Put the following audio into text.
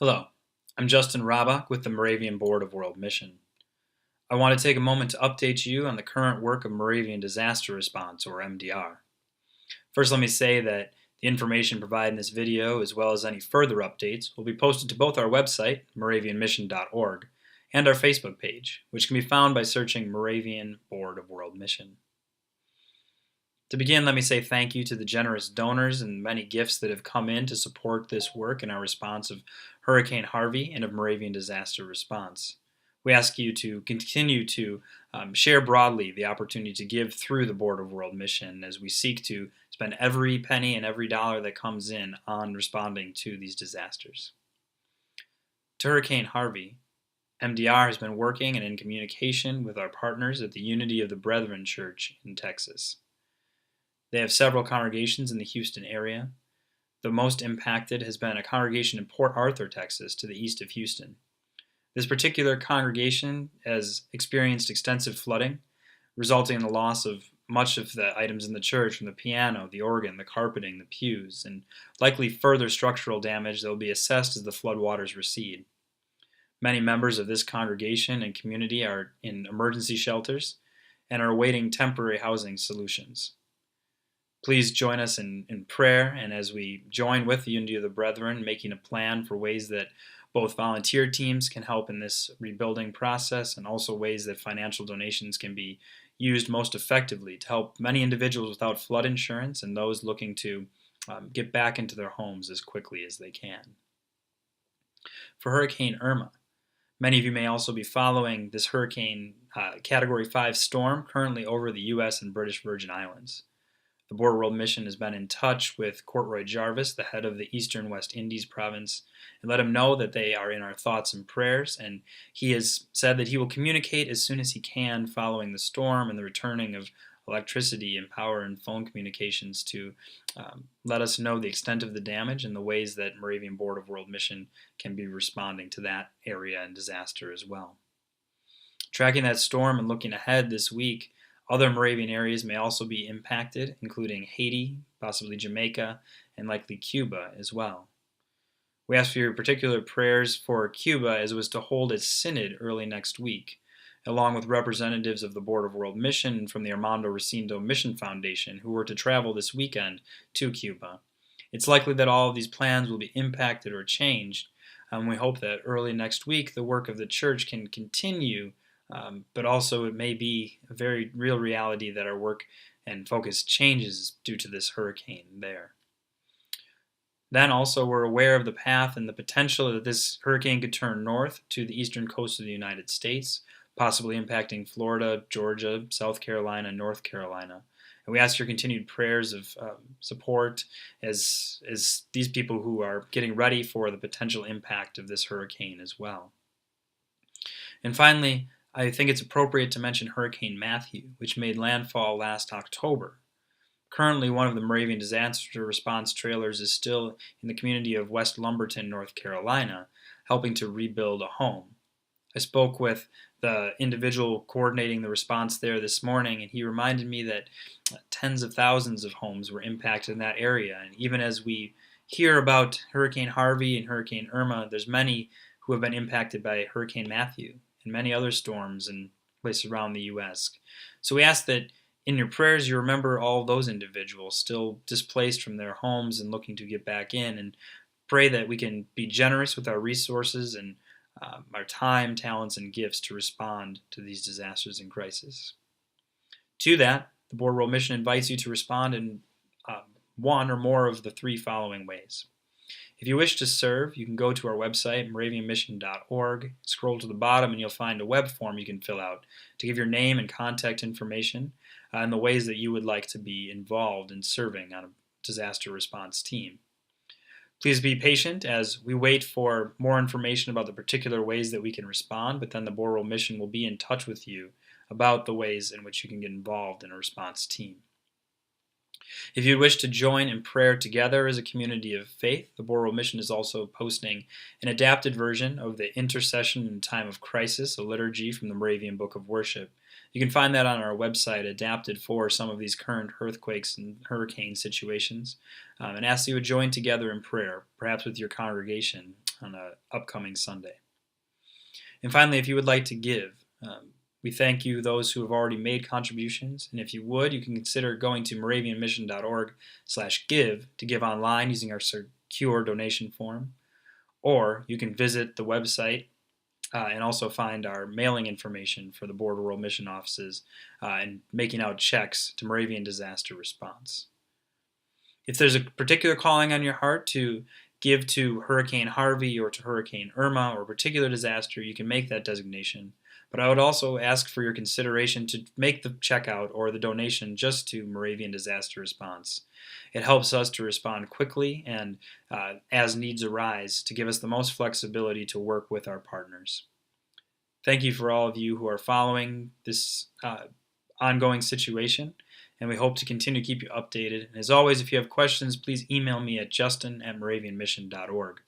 Hello, I'm Justin Rabach with the Moravian Board of World Mission. I want to take a moment to update you on the current work of Moravian Disaster Response, or MDR. First, let me say that the information provided in this video, as well as any further updates, will be posted to both our website, moravianmission.org, and our Facebook page, which can be found by searching Moravian Board of World Mission. To begin, let me say thank you to the generous donors and many gifts that have come in to support this work in our response of Hurricane Harvey and of Moravian Disaster Response. We ask you to continue to share broadly the opportunity to give through the Board of World Mission as we seek to spend every penny and every dollar that comes in on responding to these disasters. To Hurricane Harvey, MDR has been working and in communication with our partners at the Unity of the Brethren Church in Texas. They have several congregations in the Houston area. The most impacted has been a congregation in Port Arthur, Texas, to the east of Houston. This particular congregation has experienced extensive flooding, resulting in the loss of much of the items in the church, from the piano, the organ, the carpeting, the pews, and likely further structural damage that will be assessed as the floodwaters recede. Many members of this congregation and community are in emergency shelters and are awaiting temporary housing solutions. Please join us in prayer, and as we join with the Unity of the Brethren, making a plan for ways that both volunteer teams can help in this rebuilding process, and also ways that financial donations can be used most effectively to help many individuals without flood insurance and those looking to get back into their homes as quickly as they can. For Hurricane Irma, many of you may also be following this hurricane Category 5 storm currently over the U.S. and British Virgin Islands. The Board of World Mission has been in touch with Courtroy Jarvis, the head of the Eastern West Indies province, and let him know that they are in our thoughts and prayers, and he has said that he will communicate as soon as he can following the storm and the returning of electricity and power and phone communications to let us know the extent of the damage and the ways that Moravian Board of World Mission can be responding to that area and disaster as well. Tracking that storm and looking ahead this week, other Moravian areas may also be impacted, including Haiti, possibly Jamaica, and likely Cuba as well. We ask for your particular prayers for Cuba, as it was to hold its synod early next week, along with representatives of the Board of World Mission and from the Armando Recindo Mission Foundation, who were to travel this weekend to Cuba. It's likely that all of these plans will be impacted or changed, and we hope that early next week the work of the church can continue. But also it may be a very real reality that our work and focus changes due to this hurricane there. Then also we're aware of the path and the potential that this hurricane could turn north to the eastern coast of the United States, possibly impacting Florida, Georgia, South Carolina, North Carolina. And we ask your continued prayers of support as these people who are getting ready for the potential impact of this hurricane as well. And finally, I think it's appropriate to mention Hurricane Matthew, which made landfall last October. Currently, one of the Moravian Disaster Response trailers is still in the community of West Lumberton, North Carolina, helping to rebuild a home. I spoke with the individual coordinating the response there this morning, and he reminded me that tens of thousands of homes were impacted in that area. And even as we hear about Hurricane Harvey and Hurricane Irma, there's many who have been impacted by Hurricane Matthew and many other storms in places around the U.S. So we ask that in your prayers you remember all those individuals still displaced from their homes and looking to get back in, and pray that we can be generous with our resources and our time, talents, and gifts to respond to these disasters and crises. To that, the Board of World Mission invites you to respond in one or more of the three following ways. If you wish to serve, you can go to our website, moravianmission.org, scroll to the bottom, and you'll find a web form you can fill out to give your name and contact information and the ways that you would like to be involved in serving on a disaster response team. Please be patient as we wait for more information about the particular ways that we can respond, but then the Board of World Mission will be in touch with you about the ways in which you can get involved in a response team. If you wish to join in prayer together as a community of faith, the Board of World Mission is also posting an adapted version of the Intercession in Time of Crisis, a liturgy from the Moravian Book of Worship. You can find that on our website, adapted for some of these current earthquakes and hurricane situations, and ask that you would join together in prayer, perhaps with your congregation, on an upcoming Sunday. And finally, if you would like to give, we thank you, those who have already made contributions, and if you would, you can consider going to moravianmission.org/give to give online using our secure donation form, or you can visit the website and also find our mailing information for the Board of World Mission offices and making out checks to Moravian Disaster Response. If there's a particular calling on your heart to give to Hurricane Harvey or to Hurricane Irma or a particular disaster, you can make that designation. But I would also ask for your consideration to make the checkout or the donation just to Moravian Disaster Response. It helps us to respond quickly and as needs arise to give us the most flexibility to work with our partners. Thank you for all of you who are following this ongoing situation, and we hope to continue to keep you updated. And as always, if you have questions, please email me at justin@moravianmission.org.